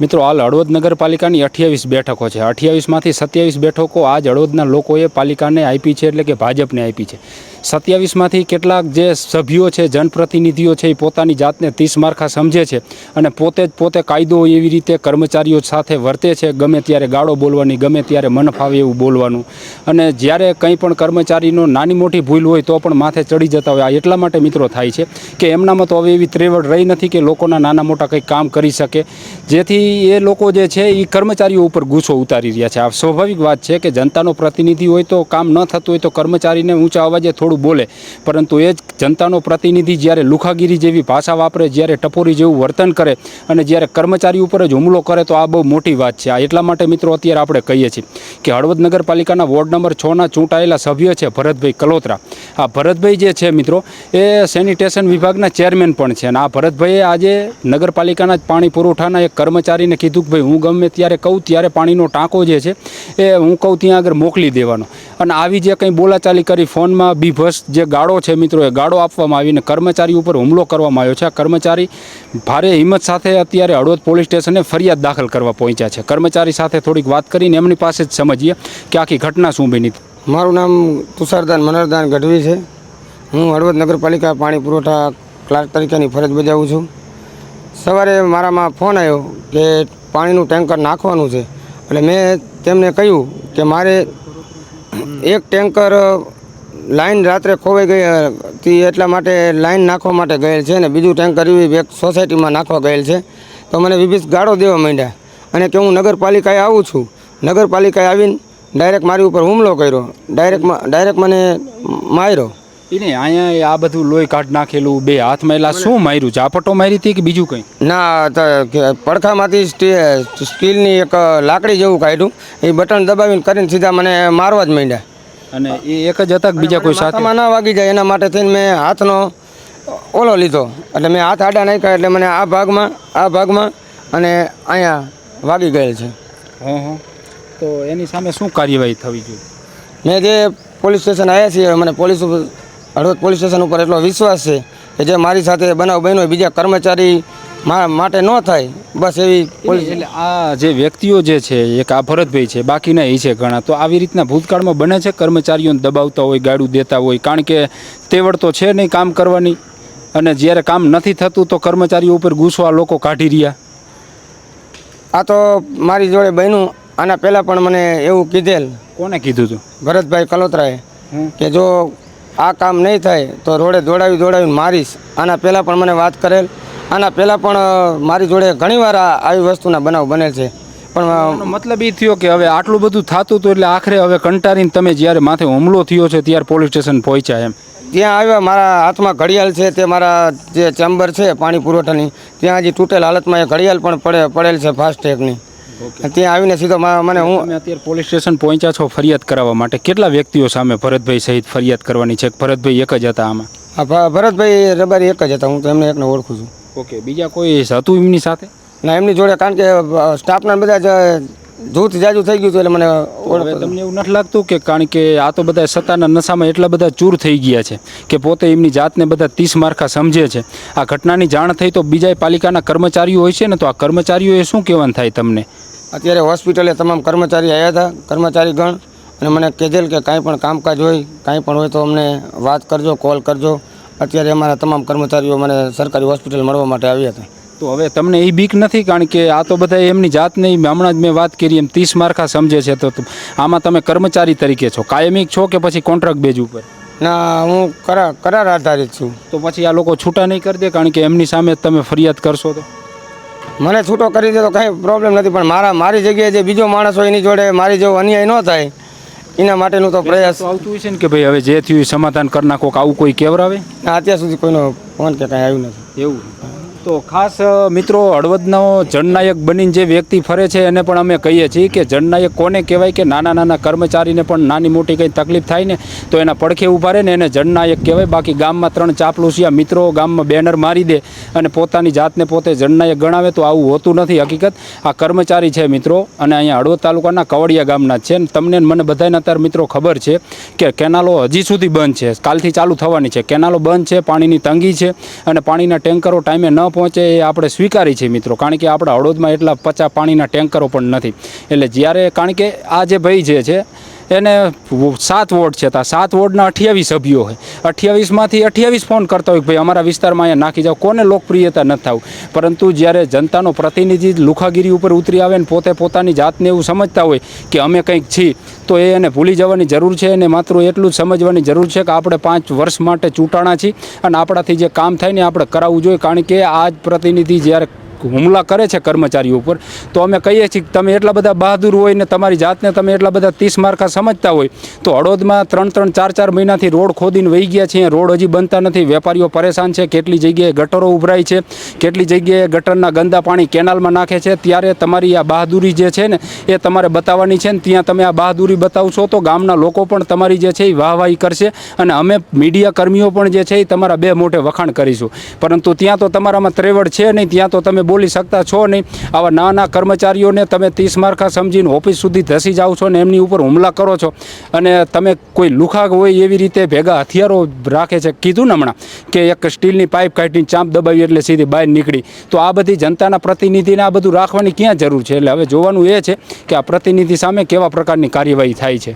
મિત્રો હાલ હળવદ નગરપાલિકાની 28 બેઠકો છે। 28માંથી 27 બેઠકો આજ હળવદના લોકોએ પાલિકાને આપી છે, એટલે કે ભાજપને આપી છે। 27માંથી કેટલાક જે સભ્યો છે, જનપ્રતિનિધિઓ છે, એ પોતાની જાતને 30 માર્કા સમજે છે અને પોતે કાયદો એવી રીતે કર્મચારીઓ સાથે વર્તે છે, ગમે ત્યારે ગાળો બોલવાની, ગમે ત્યારે મન ફાવે એવું બોલવાનું, અને જ્યારે કંઈ પણ કર્મચારીનો નાની મોટી ભૂલ હોય તો પણ માથે ચડી જતા હોય। આ એટલા માટે મિત્રો થાય છે કે એમનામાં તો હવે એવી ત્રેવડ રહી નથી કે લોકોના નાના મોટા કંઈક કામ કરી શકે, જેથી એ લોકો જે છે એ કર્મચારીઓ ઉપર ગુસ્સો ઉતારી રહ્યા છે। આ સ્વાભાવિક વાત છે કે જનતાનો પ્રતિનિધિ હોય તો કામ ન થતું હોય તો કર્મચારીને ઊંચા અવાજે થોડું બોલે, પરંતુ એ જ જનતાનો પ્રતિનિધિ જ્યારે લુખાગીરી જેવી ભાષા વાપરે, જ્યારે ટપોરી જેવું વર્તન કરે અને જ્યારે કર્મચારી ઉપર જ હુમલો કરે તો આ બહુ મોટી વાત છે। આ એટલા માટે મિત્રો અત્યારે આપણે કહીએ છીએ કે હળવદ નગરપાલિકાના વોર્ડ નંબર 6ના ચૂંટાયેલા સભ્ય છે ભરતભાઈ કલોત્રા। આ ભરતભાઈ જે છે મિત્રો એ સેનિટેશન વિભાગના ચેરમેન પણ છે, અને આ ભરતભાઈએ આજે નગરપાલિકાના જ પાણી પુરવઠાના એક કર્મચારીને કીધું કે ભાઈ હું ગમે ત્યારે કહું ત્યારે પાણીનો ટાંકો જે છે એ હું કહું ત્યાં આગળ મોકલી દેવાનો, અને આવી જે કંઈ બોલાચાલી કરી ફોનમાં બીભસ જે ગાળો છે મિત્રો એ ગાળો આપવામાં આવીને કર્મચારી ઉપર હુમલો કરવામાં આવ્યો છે। આ કર્મચારી ભારે હિંમત સાથે અત્યારે હળવદ પોલીસ સ્ટેશને ફરિયાદ દાખલ કરવા પહોંચ્યા છે। કર્મચારી સાથે થોડીક વાત કરીને એમની પાસે જ સમજીએ કે આખી ઘટના શું બની। મારું નામ તુષારદાન મનોહરદાન ગઢવી છે। હું હળવદ નગરપાલિકા પાણી પુરવઠા ક્લાર્ક તરીકેની ફરજ બજાવું છું। સવારે મારામાં ફોન આવ્યો કે પાણીનું ટેન્કર નાખવાનું છે, એટલે મેં તેમને કહ્યું કે મારે એક ટેન્કર લાઈન રાત્રે ખોવાઈ ગઈ હતી, એટલા માટે લાઈન નાખવા માટે ગયેલ છે, અને બીજું ટેન્કર એવી એક સોસાયટીમાં નાખવા ગયેલ છે। તો મને વિભિષ ગાળો દેવા માંડ્યા અને કે હું નગરપાલિકાએ આવું છું। નગરપાલિકાએ આવીને ડાયરેક્ટ મારી ઉપર હુમલો કર્યો, ડાયરેક્ટ મને માર્યો। એને અહીંયા આ બધું લોહી કાઢ નાખેલું, બે હાથમાં એલા શું માર્યું? ઝાપટો મારી હતી કે બીજું કંઈ? ના, પડખામાંથી સ્ટીલની એક લાકડી જેવું કાઢ્યું, એ બટન દબાવીને કરીને સીધા મને મારવા જ માંડ્યા। અને એ એક જ હતા કે બીજા કોઈ સાથે? માથામાં ના વાગી જાય એના માટે થઈને મેં હાથનો ઓલો લીધો, એટલે મેં હાથ આડા નાખ્યા, એટલે મને આ ભાગમાં અને અહીંયા વાગી ગયેલ છે। હં તો એની સામે શું કાર્યવાહી થવી જોઈએ? મેં જે પોલીસ સ્ટેશન આવ્યા છીએ, મને હળવદ પોલીસ સ્ટેશન ઉપર એટલો વિશ્વાસ છે કે જે મારી સાથે બનાવ બન્યો બીજા કર્મચારી માટે ન થાય, બસ એવી પોલીસ। એટલે આ જે વ્યક્તિઓ જે છે, એક આ ભરતભાઈ છે, બાકીના એ છે ઘણા, તો આવી રીતના ભૂતકાળમાં બને છે કર્મચારીઓને દબાવતા હોય, ગાડું દેતા હોય, કારણ કે તેવડ તો છે નહીં કામ કરવાની, અને જ્યારે કામ નથી થતું તો કર્મચારીઓ ઉપર ગુસ્સો આ લોકો કાઢી રહ્યા। આ તો મારી જોડે બન્યું, આના પહેલાં પણ મને એવું કીધેલ। કોને કીધું હતું? ભરતભાઈ કલોત્રાએ, કે જો આ કામ નહીં થાય તો રોડે દોડાવીને મારીશ। આના પહેલાં પણ મને વાત કરેલ, આના પહેલાં પણ મારી જોડે ઘણીવાર આવી વસ્તુના બનાવ બનેલ છે। પણ મતલબ એ થયો કે હવે આટલું બધું થતું હતું એટલે આખરે હવે કંટાળીને તમે જ્યારે માથે હુમલો થયો છે ત્યારે પોલીસ સ્ટેશન પહોંચ્યા એમ? ત્યાં આવ્યા, મારા હાથમાં ઘડિયાળ છે, તે મારા જે ચેમ્બર છે પાણી પુરવઠાની, ત્યાં હજી તૂટેલ હાલતમાં એ ઘડિયાળ પણ પડેલ છે ફાસ્ટેગની। ત્યાં આવીને સીધો મને તમે અત્યારે પોલીસ સ્ટેશન પહોંચ્યા છો ફરિયાદ કરાવવા માટે, કેટલા વ્યક્તિઓ સામે ભરતભાઈ સહિત ફરિયાદ કરવાની છે? ભરતભાઈ એક જ હતા આમાં? હા, ભરતભાઈ રબારી એક જ હતા, હું તો એમને એકને ઓળખું છું। ઓકે, બીજા કોઈ હતું એમની સાથે? ના, એમની જોડે કારણ કે સ્ટાફના બધા જ જૂથ જાજુ થઈ ગયું હતું, એટલે મને હવે તમને એવું નથી લાગતું કે કારણ કે આ તો બધા સત્તાના નશામાં એટલા બધા ચૂર થઈ ગયા છે કે પોતે એમની જાતને બધા 30 માર્કા સમજે છે? આ ઘટનાની જાણ થઈ તો બીજા પાલિકાના કર્મચારીઓ હોય છે ને, તો આ કર્મચારીઓએ શું કહેવાનું થાય તમને? અત્યારે હોસ્પિટલે તમામ કર્મચારી આવ્યા હતા, કર્મચારીગણ, અને મને કહેજેલ કે કાંઈ પણ કામકાજ હોય, કાંઈ પણ હોય તો અમને વાત કરજો, કોલ કરજો। અત્યારે અમારા તમામ કર્મચારીઓ મને સરકારી હોસ્પિટલ મળવા માટે આવ્યા હતા। તો હવે તમને એ બીક નથી? કારણ કે આ તો બધા એમની જાતને હમણાં જ મેં વાત કરી એમ 30 માર્કા સમજે છે, તો આમાં તમે કર્મચારી તરીકે છો, કાયમિક છો કે પછી કોન્ટ્રાક્ટ બેઝ ઉપર? ના, હું કરાર આધારિત છું। તો પછી આ લોકો છૂટા નહીં કરી દે? કારણ કે એમની સામે તમે ફરિયાદ કરશો તો? મને છૂટો કરી દે તો કાંઈ પ્રોબ્લેમ નથી, પણ મારી જગ્યાએ જે બીજો માણસ હોય એની જોડે મારી જેવો અન્યાય ન થાય એના માટેનું તો પ્રયાસ આવતું હોય છે ને કે ભાઈ હવે જે થયું સમાધાન કરી નાખો, આવું કોઈ કહેવરાવે? ના, અત્યાર સુધી કોઈનો ફોન કે કાંઈ આવ્યું નથી। એવું તો ખાસ મિત્રો, હળવદનો જનનાયક બનીને જે વ્યક્તિ ફરે છે એને પણ અમે કહીએ છીએ કે જનનાયક કોને કહેવાય કે નાના કર્મચારીને પણ નાની મોટી કંઈ તકલીફ થાય ને તો એના પડખે ઊભા રહે ને એને જનનાયક કહેવાય। બાકી ગામમાં 3 ચાપલુસિયા મિત્રો ગામમાં બેનર મારી દે અને પોતાની જાતને પોતે જનનાયક ગણાવે તો આવું હોતું નથી। હકીકત આ કર્મચારી છે મિત્રો, અને અહીંયા હળવદ તાલુકાના કવડિયા ગામના જ છે। તમને મને બધાને અત્યારે મિત્રો ખબર છે કે કેનાલો હજી સુધી બંધ છે, કાલથી ચાલુ થવાની છે, કેનાલો બંધ છે, પાણીની તંગી છે, અને પાણીના ટેન્કરો ટાઈમે ન પહોંચે એ આપણે સ્વીકારી છે મિત્રો, કારણ કે આપણા હળવદમાં એટલા 50 પાણીના ટેન્કરો પણ નથી. એટલે જ્યારે કારણ કે આ જે ભાઈ જે છે એને 7 વોર્ડ છે, તો 7 વોર્ડના 28 સભ્યો હોય, 28માંથી 28 ફોન કરતા હોય કે ભાઈ અમારા વિસ્તારમાં અહીંયા નાખી જાઓ. કોને લોકપ્રિયતા નથી થવું, પરંતુ જ્યારે જનતાનો પ્રતિનિધિ લુખાગીરી ઉપર ઉતરી આવે ને પોતે પોતાની જાતને એવું સમજતા હોય કે અમે કંઈક છીએ, તો એને ભૂલી જવાની જરૂર છે. અને માત્ર એટલું જ સમજવાની જરૂર છે કે આપણે 5 વર્ષ માટે ચૂંટાણા છીએ અને આપણાથી જે કામ થાય ને આપણે કરાવવું જોઈએ. કારણ કે આ જ પ્રતિનિધિ જ્યારે હુમલા કરે છે કર્મચારીઓ ઉપર, તો અમે કહીએ છીએ કે તમે એટલા બધા બહાદુર હોય ને તમારી જાતને તમે એટલા બધા 30 માર્કા સમજતા હોય, તો હળવદમાં 3-3, 4-4 મહિનાથી રોડ ખોદીને વહી ગયા છે, રોડ હજી બનતા નથી, વેપારીઓ પરેશાન છે, કેટલી જગ્યાએ ગટરો ઉભરાય છે, કેટલી જગ્યાએ ગટરના ગંદા પાણી કેનાલમાં નાખે છે. ત્યારે તમારી આ બહાદુરી જે છે ને એ તમારે બતાવવાની છે ને ત્યાં તમે આ બહાદુરી બતાવશો તો ગામના લોકો પણ તમારી જે છે એ વાહવાહી કરશે અને અમે મીડિયા કર્મીઓ પણ જે છે એ તમારા 2 મોઢે વખાણ કરીશું. પરંતુ ત્યાં તો તમારામાં ત્રેવડ છે નહીં, ત્યાં તો તમે બોલી શકતા છો નહીં. આવા નાના કર્મચારીઓને તમે 30 માર્કા સમજીને ઓફિસ સુધી ધસી જાઓ છો ને એમની ઉપર હુમલા કરો છો. અને તમે કોઈ લુખા હોય એવી રીતે ભેગા હથિયારો રાખે છે. કીધું ને હમણાં કે એક સ્ટીલની પાઇપ કાઢીને ચાંપ દબાવી એટલે સીધી બહાર નીકળી. તો આ બધી જનતાના પ્રતિનિધિને આ બધું રાખવાની ક્યાં જરૂર છે? એટલે હવે જોવાનું એ છે કે આ પ્રતિનિધિ સામે કેવા પ્રકારની કાર્યવાહી થાય છે.